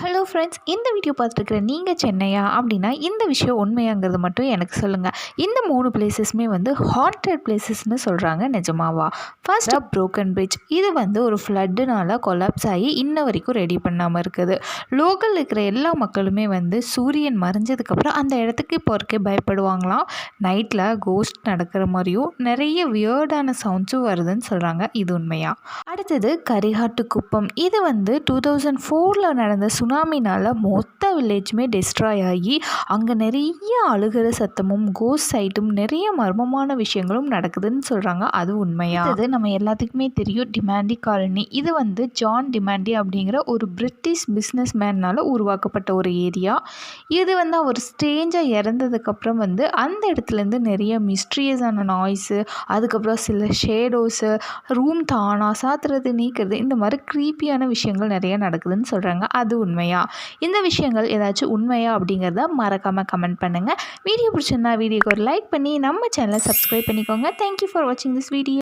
Hello friends, இந்த video பார்த்துருக்குற நீங்கள் சென்னையா அப்படின்னா இந்த விஷயம் உண்மையாங்கிறது மட்டும் எனக்கு சொல்லுங்கள். இந்த 3 பிளேசஸுமே வந்து ஹாண்டட் பிளேசஸ்னு சொல்கிறாங்க. நிஜமாவா? First broken bridge. இது வந்து ஒரு ஃப்ளட்டுனால கொலாப்ஸ் ஆகி இன்ன வரைக்கும் ரெடி பண்ணாமல் இருக்குது. லோக்கலில் இருக்கிற எல்லா மக்களுமே வந்து சூரியன் மறைஞ்சதுக்கப்புறம் அந்த இடத்துக்கு போகிறக்கே பயப்படுவாங்களாம். நைட்டில் கோஸ்ட் நடக்கிற மாதிரியும் நிறைய வியர்டான சவுண்ட்ஸும் வருதுன்னு சொல்கிறாங்க. இது உண்மையா? அடுத்தது கரிகாட்டு குப்பம். இது வந்து 2004 நடந்த சுனாமினால் மொத்த வில்லேஜுமே டெஸ்ட்ராய் ஆகி அங்கே நிறைய அழுகிற சத்தமும் கோஸ்ட் சைட்டும் நிறைய மர்மமான விஷயங்களும் நடக்குதுன்னு சொல்கிறாங்க. அது உண்மையா? அது நம்ம எல்லாத்துக்குமே தெரியும், டிமாண்டி காலனி. இது வந்து ஜான் டிமாண்டி அப்படிங்கிற ஒரு பிரிட்டிஷ் பிஸ்னஸ் மேனால் உருவாக்கப்பட்ட ஒரு ஏரியா. இது வந்து அவர் ஸ்ட்ரேஞ்சாக இறந்ததுக்கப்புறம் வந்து அந்த இடத்துலேருந்து நிறைய மிஸ்ட்ரியஸான நாய்ஸு, அதுக்கப்புறம் சில ஷேடோஸு, ரூம் தானாக சாத்துறது நீக்கிறது, இந்த மாதிரி க்ரீப்பியான விஷயங்கள் நிறைய நடக்குதுன்னு சொல்கிறாங்க. அது உண்மையா? இந்த விஷயங்கள் ஏதாச்சும் உண்மையா அப்படிங்கிறத மறக்காமல் கமெண்ட் பண்ணுங்கள். வீடியோ பிடிச்சிருந்தா வீடியோக்கு ஒரு லைக் பண்ணி நம்ம சேனலை சப்ஸ்கிரைப் பண்ணிக்கோங்க. தேங்க்யூ ஃபார் வாட்சிங் திஸ் வீடியோ.